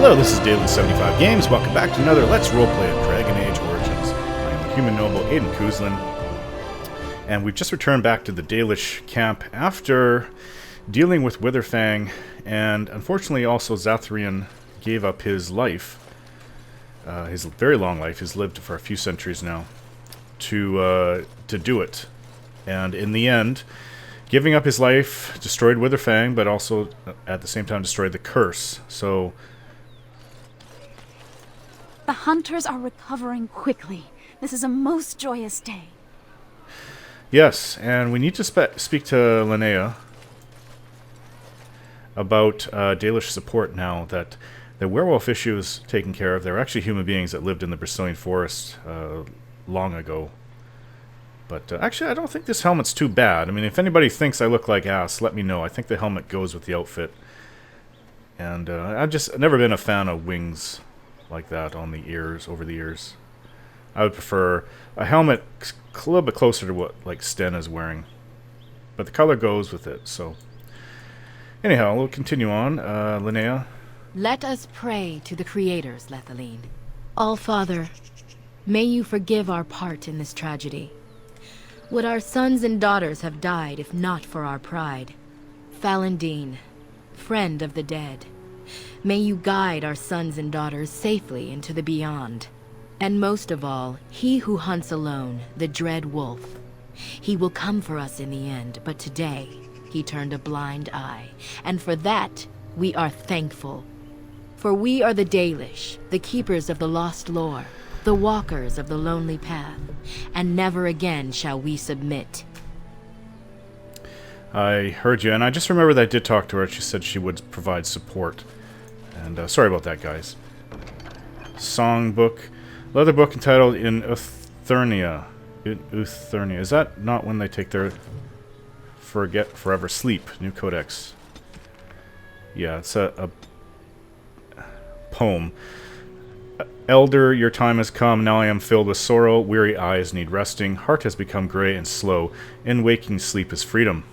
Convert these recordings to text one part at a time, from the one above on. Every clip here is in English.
Hello, this is Daily 75 Games. Welcome back to another Let's Roleplay of Dragon Age Origins. I am the human noble Aiden Kuzlin, and we've just returned back to the Dalish camp after dealing with Witherfang, and unfortunately also Zathrian gave up his life, his very long life. He's lived for a few centuries now, to do it. And in the end, giving up his life destroyed Witherfang, but also at the same time destroyed the curse. So the hunters are recovering quickly. This is a most joyous day. yes, and we need to speak to Leliana about Dalish support now that the werewolf issue is taken care of. There were actually human beings that lived in the Brazilian forest long ago. But actually, I don't think this helmet's too bad. I mean, if anybody thinks I look like ass, let me know. I think the helmet goes with the outfit. And I've never been a fan of wings like that on the ears, over the ears. I would prefer a helmet a little bit closer to what like Sten is wearing. But the color goes with it, so. Anyhow, we'll continue on. Linnea. Let us pray to the creators, Lethaline. All-Father, may you forgive our part in this tragedy. Would our sons and daughters have died if not for our pride? Falendine, friend of the dead, may you guide our sons and daughters safely into the beyond. And most of all, he who hunts alone, the dread wolf. He will come for us in the end, but today he turned a blind eye, and for that we are thankful. For we are the Dalish, the keepers of the lost lore, the walkers of the lonely path, and never again shall we submit. I heard you, and I just remember that I did talk to her. She said she would provide support. And sorry about that, guys. Songbook. Leather book entitled In Uthurnia. Uthurnia. Is that not when they take their forever sleep? New codex. Yeah, it's a poem. Elder, your time has come. Now I am filled with sorrow. Weary eyes need resting. Heart has become gray and slow. In waking sleep is freedom.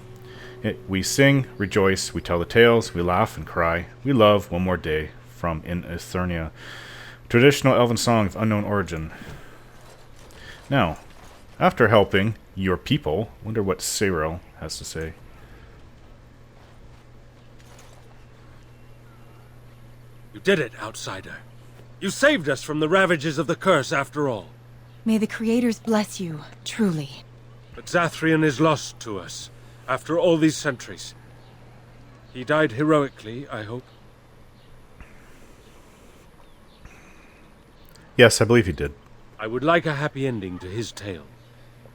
We sing, rejoice, we tell the tales, we laugh and cry. We love one more day from In Uthurnia. Traditional elven song of unknown origin. Now, after helping your people, wonder what Cyril has to say. You did it, outsider. You saved us from the ravages of the curse after all. May the creators bless you, truly. But Zathrian is lost to us, after all these centuries. He died heroically, I hope. Yes, I believe he did. I would like a happy ending to his tale.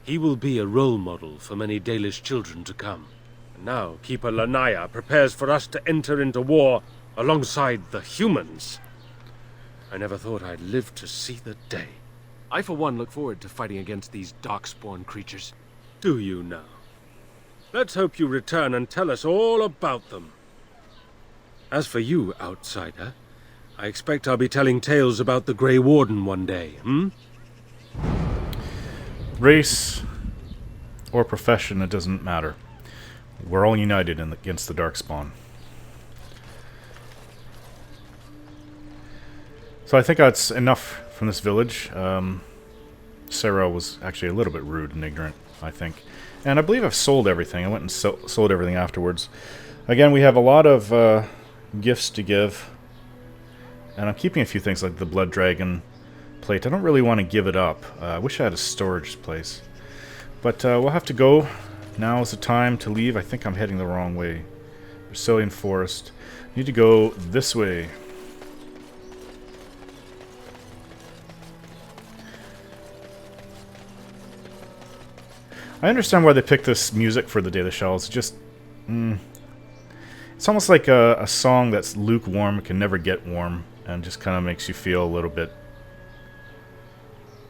He will be a role model for many Dalish children to come. And now Keeper Lanaya prepares for us to enter into war alongside the humans. I never thought I'd live to see the day. I, for one, look forward to fighting against these darkspawn creatures. Do you now? Let's hope you return and tell us all about them. As for you, outsider, I expect I'll be telling tales about the Grey Warden one day, Race or profession, it doesn't matter. We're all united against the Darkspawn. So I think that's enough from this village. Sarah was actually a little bit rude and ignorant, I think. And I believe I've sold everything. I went and sold everything afterwards. Again, we have a lot of gifts to give. And I'm keeping a few things like the Blood Dragon plate. I don't really want to give it up. I wish I had a storage place. But we'll have to go. Now is the time to leave. I think I'm heading the wrong way. Brazilian Forest. Need to go this way. I understand why they picked this music for the Data Shells. Just, it's almost like a song that's lukewarm, can never get warm, and just kind of makes you feel a little bit.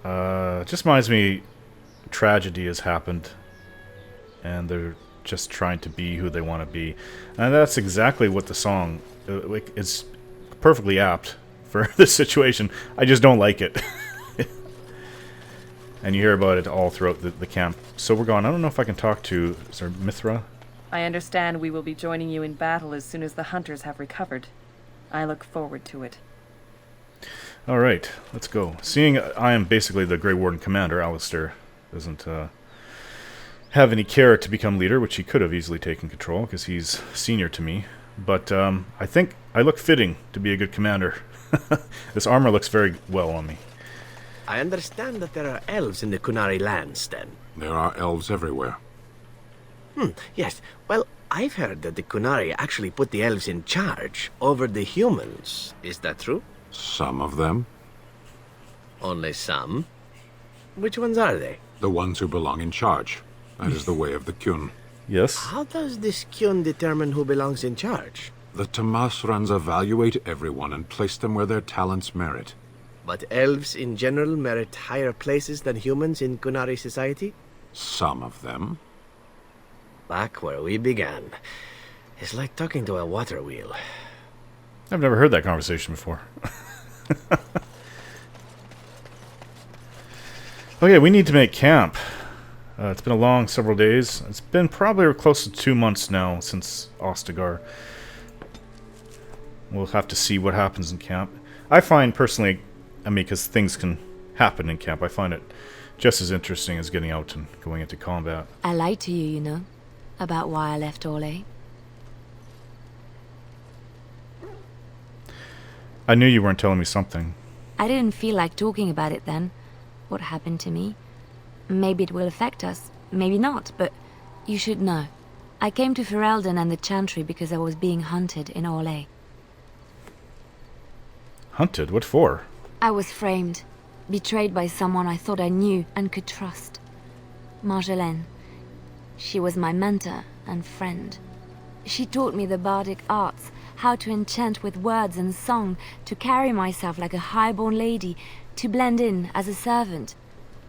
It just reminds me, tragedy has happened, and they're just trying to be who they want to be, and that's exactly what the song. It's perfectly apt for this situation. I just don't like it. And you hear about it all throughout the camp. So we're gone. I don't know if I can talk to... Is there Mithra? I understand we will be joining you in battle as soon as the hunters have recovered. I look forward to it. Alright, let's go. Seeing I am basically the Grey Warden commander, Alistair doesn't have any care to become leader, which he could have easily taken control, because he's senior to me. But I think I look fitting to be a good commander. This armor looks very well on me. I understand that there are elves in the Kunari lands, Sten. There are elves everywhere. Yes. Well, I've heard that the Kunari actually put the elves in charge over the humans. Is that true? Some of them. Only some? Which ones are they? The ones who belong in charge. That is the way of the Kyun. Yes? How does this Kyun determine who belongs in charge? The Tamasrans evaluate everyone and place them where their talents merit. But elves in general merit higher places than humans in Kunari society? Some of them. Back where we began. It's like talking to a water wheel. I've never heard that conversation before. Okay, we need to make camp. It's been a long several days. It's been probably close to 2 months now since Ostagar. We'll have to see what happens in camp. I find personally, because things can happen in camp, I find it just as interesting as getting out and going into combat. I lied to you, you know, about why I left Orlais. I knew you weren't telling me something. I didn't feel like talking about it then. What happened to me? Maybe it will affect us, maybe not, but you should know. I came to Ferelden and the Chantry because I was being hunted in Orlais. Hunted? What for? I was framed, betrayed by someone I thought I knew and could trust. Marjolaine. She was my mentor and friend. She taught me the bardic arts, how to enchant with words and song, to carry myself like a highborn lady, to blend in as a servant.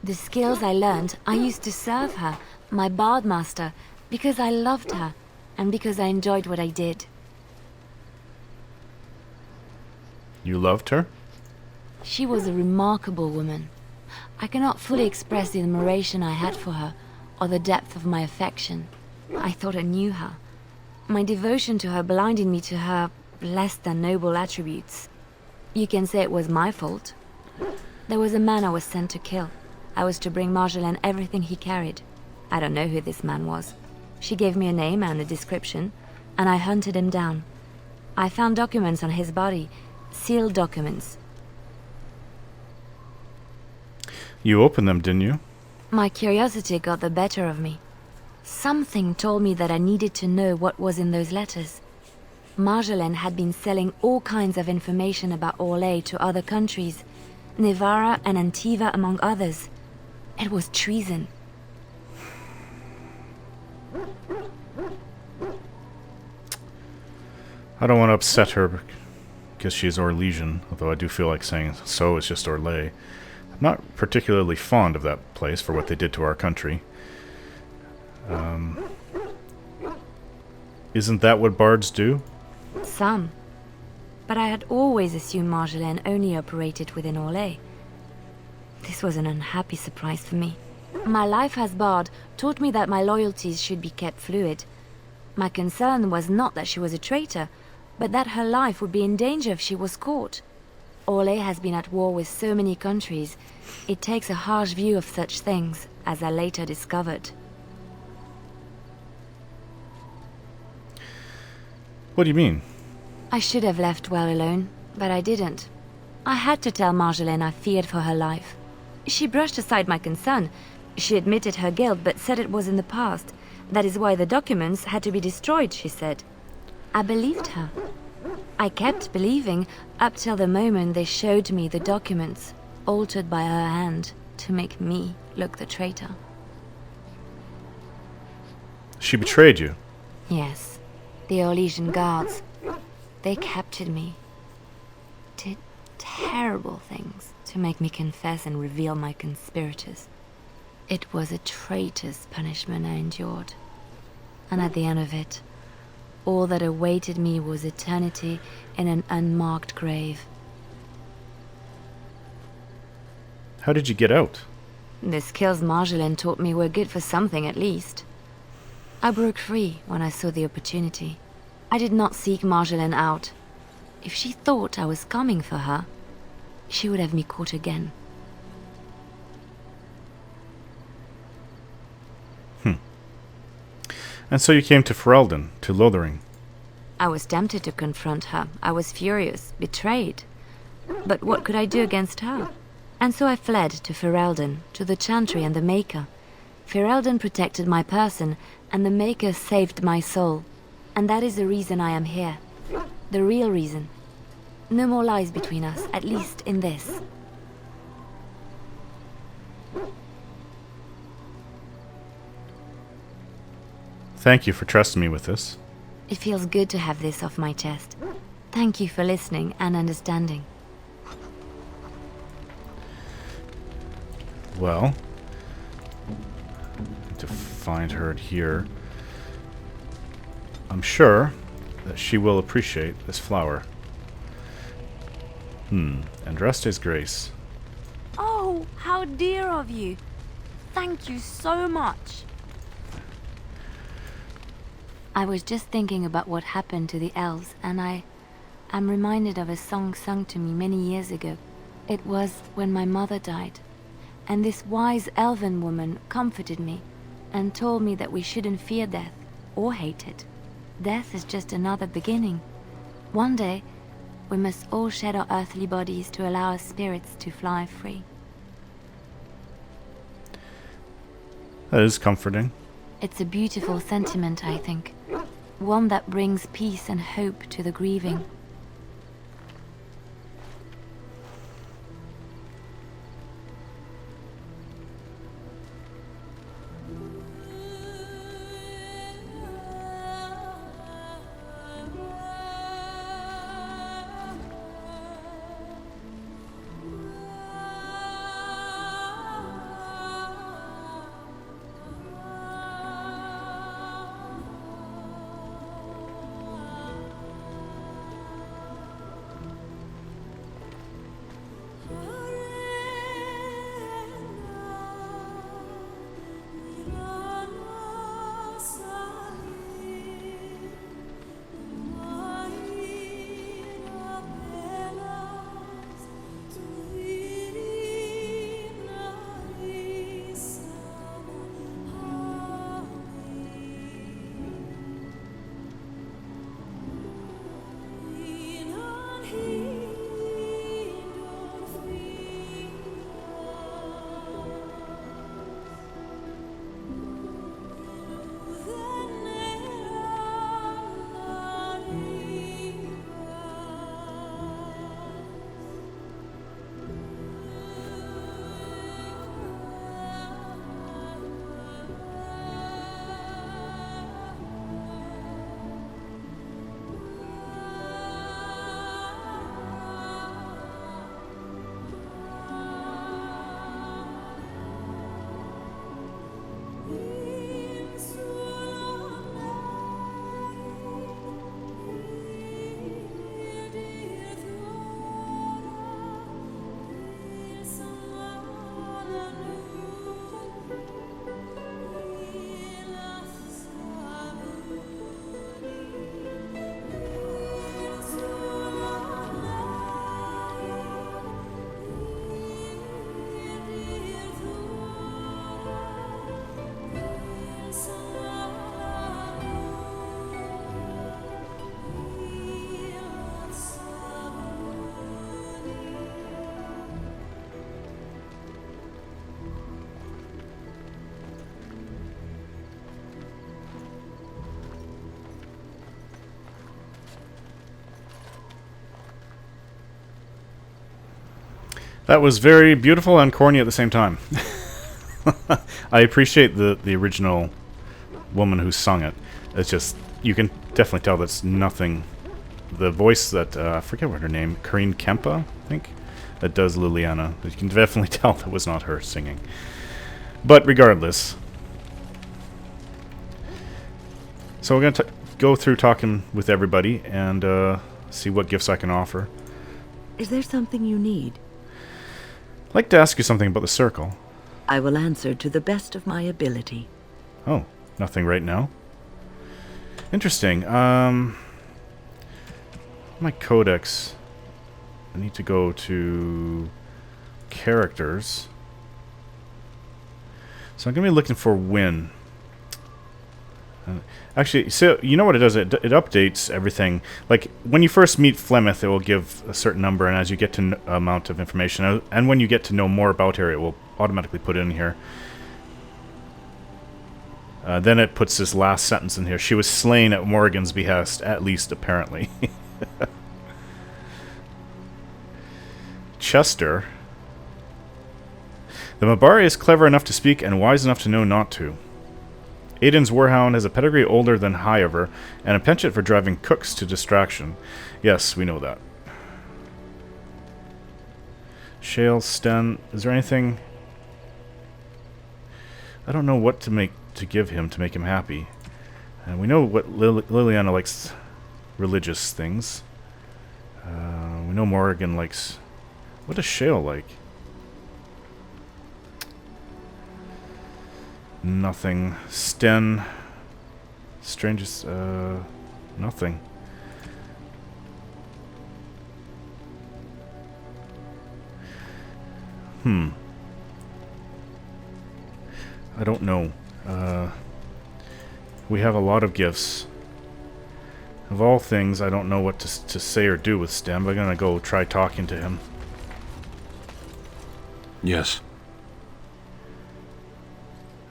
The skills I learned, I used to serve her, my bard master, because I loved her, and because I enjoyed what I did. You loved her? She was a remarkable woman. I cannot fully express the admiration I had for her, or the depth of my affection. I thought I knew her. My devotion to her blinded me to her less than noble attributes. You can say it was my fault. There was a man I was sent to kill. I was to bring Marjolaine everything he carried. I don't know who this man was. She gave me a name and a description, and I hunted him down. I found documents on his body, sealed documents. You opened them, didn't you? My curiosity got the better of me. Something told me that I needed to know what was in those letters. Marjolaine had been selling all kinds of information about Orlais to other countries, Nevara and Antiva among others. It was treason. I don't want to upset her because she's Orlesian, although I do feel like saying so is just Orlais. I'm not particularly fond of that place for what they did to our country. Isn't that what bards do? Some. But I had always assumed Marjolaine only operated within Orlais. This was an unhappy surprise for me. My life as bard taught me that my loyalties should be kept fluid. My concern was not that she was a traitor, but that her life would be in danger if she was caught. Orlais has been at war with so many countries. It takes a harsh view of such things, as I later discovered. What do you mean? I should have left well alone, but I didn't. I had to tell Marjolaine I feared for her life. She brushed aside my concern. She admitted her guilt, but said it was in the past. That is why the documents had to be destroyed, she said. I believed her. I kept believing up till the moment they showed me the documents, altered by her hand, to make me look the traitor. She betrayed you. Yes. The Orlesian guards. They captured me. Did terrible things to make me confess and reveal my conspirators. It was a traitor's punishment I endured. And at the end of it, all that awaited me was eternity in an unmarked grave. How did you get out? The skills Marjolaine taught me were good for something at least. I broke free when I saw the opportunity. I did not seek Marjolaine out. If she thought I was coming for her, she would have me caught again. And so you came to Ferelden, to Lothering. I was tempted to confront her. I was furious, betrayed. But what could I do against her? And so I fled to Ferelden, to the Chantry and the Maker. Ferelden protected my person, and the Maker saved my soul. And that is the reason I am here. The real reason. No more lies between us, at least in this. Thank you for trusting me with this. It feels good to have this off my chest. Thank you for listening and understanding. Well, to find her here. I'm sure that she will appreciate this flower. Andraste's Grace. Oh, how dear of you. Thank you so much. I was just thinking about what happened to the elves, and I'm reminded of a song sung to me many years ago. It was when my mother died, and this wise elven woman comforted me and told me that we shouldn't fear death or hate it. Death is just another beginning. One day, we must all shed our earthly bodies to allow our spirits to fly free. That is comforting. It's a beautiful sentiment, I think. One that brings peace and hope to the grieving. That was very beautiful and corny at the same time. I appreciate the original woman who sung it. It's just, you can definitely tell that's nothing. The voice that, I forget what her name, Karine Kempa, I think, that does Liliana. You can definitely tell that was not her singing. But regardless. So we're going to go through talking with everybody and see what gifts I can offer. Is there something you need? I'd like to ask you something about the circle. I will answer to the best of my ability. Oh, nothing right now? Interesting. My codex. I need to go to characters. So I'm going to be looking for win. Actually, so you know what it does? It updates everything. Like, when you first meet Flemeth, it will give a certain number, and as you get to amount of information, and when you get to know more about her, it will automatically put in here. Then it puts this last sentence in here. She was slain at Morrigan's behest, at least apparently. Chester. The Mabari is clever enough to speak and wise enough to know not to. Aiden's Warhound has a pedigree older than Highover, and a penchant for driving cooks to distraction. Yes, we know that. Shale, Sten, is there anything... I don't know what to give him to make him happy. And we know what Liliana likes, religious things. We know Morrigan likes... What does Shale like? Nothing. Sten. Strangest, nothing. I don't know. We have a lot of gifts. Of all things, I don't know what to say or do with Sten, but I'm gonna go try talking to him. Yes.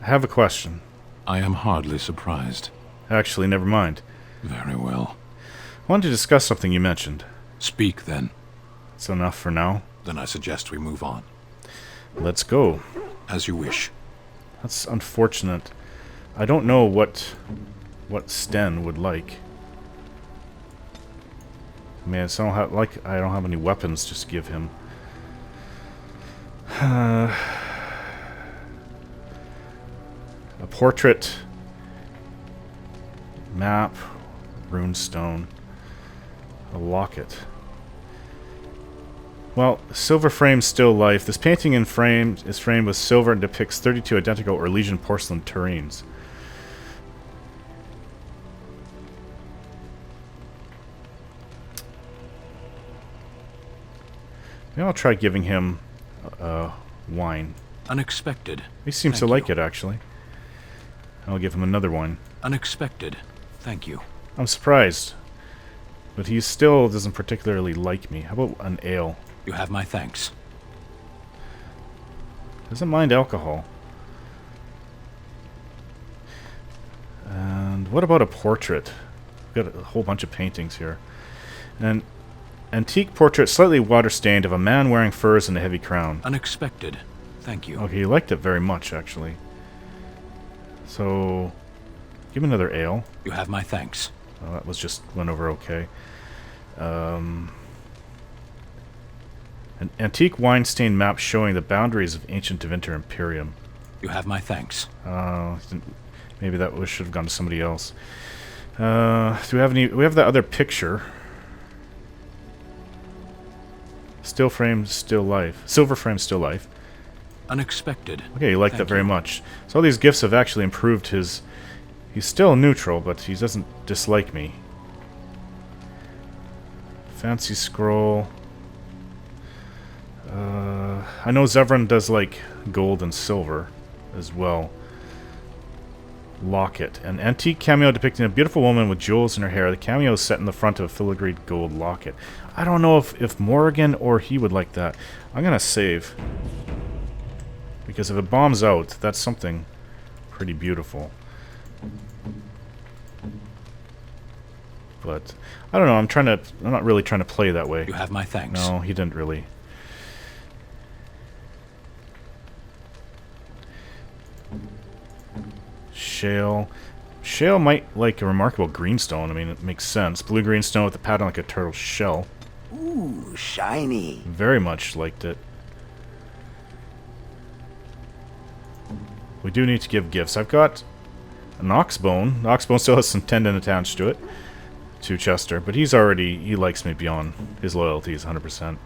I have a question. I am hardly surprised. Actually, never mind. Very well. I wanted to discuss something you mentioned. Speak, then. It's enough for now. Then I suggest we move on. Let's go. As you wish. That's unfortunate. I don't know what Sten would like. I mean, I don't have any weapons just to give him. A portrait, map, runestone, a locket. Well, silver frame still life. This painting is framed with silver and depicts 32 identical Orlesian porcelain tureens. Maybe I'll try giving him wine. Unexpected. He seems to like it, actually. I'll give him another one. Unexpected. Thank you. I'm surprised. But he still doesn't particularly like me. How about an ale? You have my thanks. Doesn't mind alcohol. And what about a portrait? We've got a whole bunch of paintings here. An antique portrait, slightly water-stained, of a man wearing furs and a heavy crown. Unexpected. Thank you. Okay, he liked it very much, actually. So, give him another ale. You have my thanks. Well, that was just went over okay. An antique wine-stained map showing the boundaries of ancient Devinter Imperium. You have my thanks. Maybe that should have gone to somebody else. Do we have any? We have that other picture. Still frame, still life. Silver frame, still life. Unexpected. Okay, you like that very much. So all these gifts have actually improved his... He's still neutral, but he doesn't dislike me. Fancy scroll. I know Zevran does like gold and silver as well. Locket. An antique cameo depicting a beautiful woman with jewels in her hair. The cameo is set in the front of a filigreed gold locket. I don't know if Morrigan or he would like that. I'm gonna save. Because if it bombs out, that's something pretty beautiful. But I don't know, I'm not really trying to play that way. You have my thanks. No, he didn't really. Shale. Shale might like a remarkable greenstone. I mean, it makes sense. Blue greenstone with a pattern like a turtle's shell. Ooh, shiny. Very much liked it. We do need to give gifts. I've got an oxbone. The oxbone still has some tendon attached to it. To Chester, but he likes me beyond his loyalty is 100%.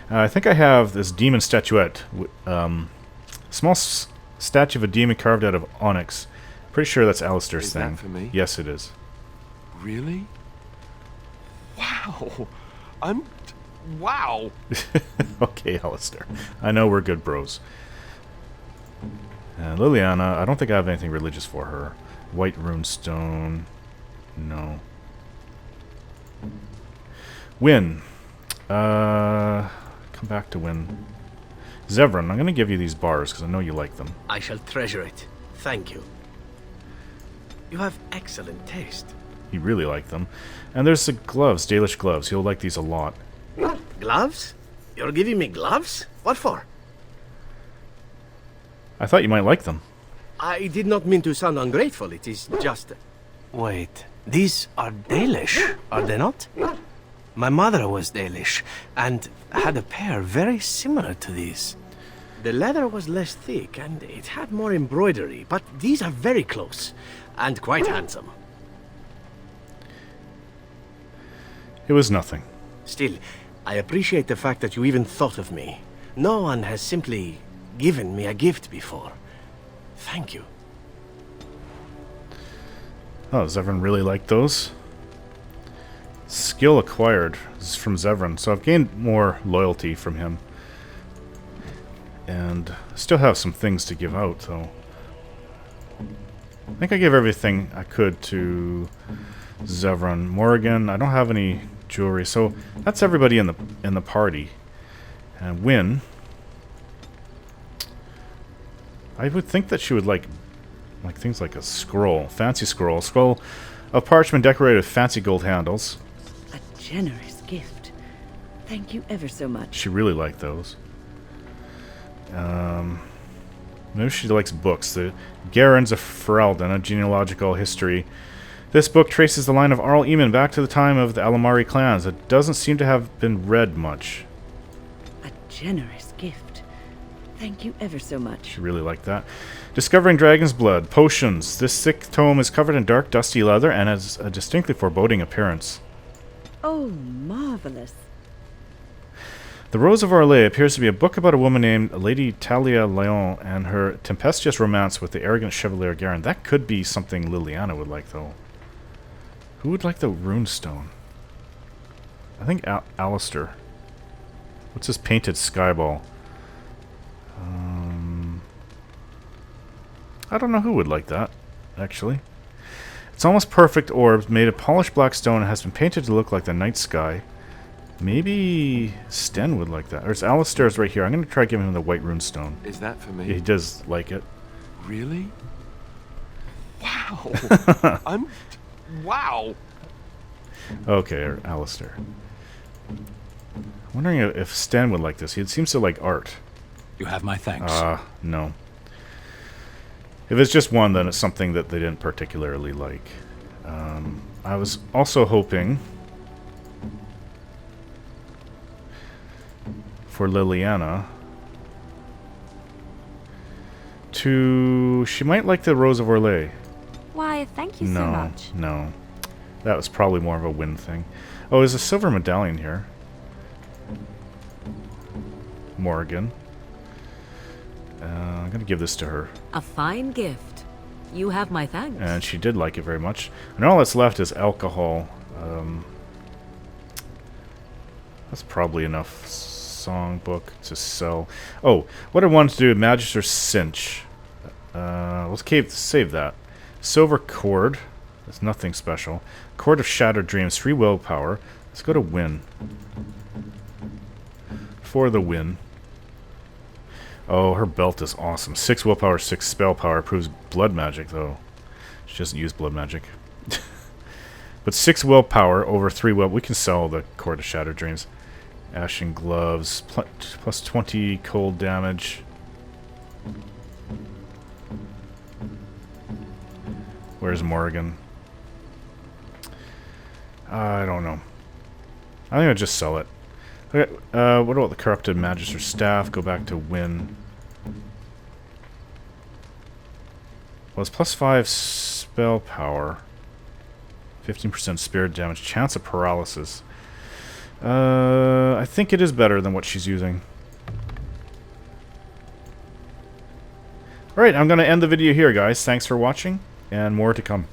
I think I have this demon statuette. Small statue of a demon carved out of onyx. Pretty sure that's Alistair's Is thing. that for me? Yes, it is. Really? Wow. I'm Wow. Okay, Alistair. I know we're good bros. And Liliana, I don't think I have anything religious for her. White runestone. No. Win. Come back to Win. Zevran, I'm going to give you these bars because I know you like them. I shall treasure it. Thank you. You have excellent taste. You really like them. And there's the gloves, dalish gloves. You'll like these a lot. Gloves? You're giving me gloves? What for? I thought you might like them. I did not mean to sound ungrateful. It is just... Wait, these are Dalish, are they not? My mother was Dalish, and had a pair very similar to these. The leather was less thick, and it had more embroidery, but these are very close, and quite handsome. It was nothing. Still, I appreciate the fact that you even thought of me. No one has simply given me a gift before. Thank you. Oh, Zevran really liked those. Skill acquired. This is from Zevran, so I've gained more loyalty from him. And still have some things to give out, though. I think I gave everything I could to Zevran. Morrigan, I don't have any jewelry, so that's everybody in the party. And Win, I would think that she would like things like a scroll, fancy scroll of parchment decorated with fancy gold handles. A generous gift. Thank you ever so much. She really liked those. Maybe she likes books. The Garens of Ferelden, a genealogical history. This book traces the line of Arl Eamon back to the time of the Alamari clans. It doesn't seem to have been read much. A generous gift. Thank you ever so much. She really liked that. Discovering Dragon's Blood. Potions. This thick tome is covered in dark, dusty leather and has a distinctly foreboding appearance. Oh, marvelous. The Rose of Orlais appears to be a book about a woman named Lady Talia Lyon and her tempestuous romance with the arrogant Chevalier Garen. That could be something Liliana would like, though. Who would like the runestone? I think Alistair. What's this painted skyball? I don't know who would like that, actually. It's almost perfect orbs made of polished black stone and has been painted to look like the night sky. Maybe Sten would like that. Or it's Alistair's right here. I'm going to try giving him the white runestone. Is that for me? Yeah, he does like it. Really? Wow. Wow. Okay, Alistair. I'm wondering if Sten would like this. He seems to like art. You have my thanks. No. If it's just one, then it's something that they didn't particularly like. I was also hoping for Liliana to... She might like the Rose of Orlais. Why, thank you so much. No. That was probably more of a Win thing. Oh, there's a silver medallion here. Morrigan. I'm going to give this to her. A fine gift. You have my thanks. And she did like it very much. And all that's left is alcohol. That's probably enough songbook to sell. Oh, what I wanted to do, Magister's Cinch. Let's save that. Silver Cord. That's nothing special. Cord of Shattered Dreams. 3 willpower. Let's go to Win. For the win. Oh, her belt is awesome. 6 willpower, 6 spell power. Proves blood magic, though. She doesn't use blood magic. But 6 willpower over 3 will. We can sell the Cord of Shattered Dreams. Ashen Gloves. Plus 20 cold damage. Where's Morrigan? I don't know. I think I'll just sell it. Okay, what about the Corrupted Magister Staff? Go back to Win. Well, it's plus 5 spell power. 15% spirit damage. Chance of paralysis. I think it is better than what she's using. Alright, I'm going to end the video here, guys. Thanks for watching, and more to come.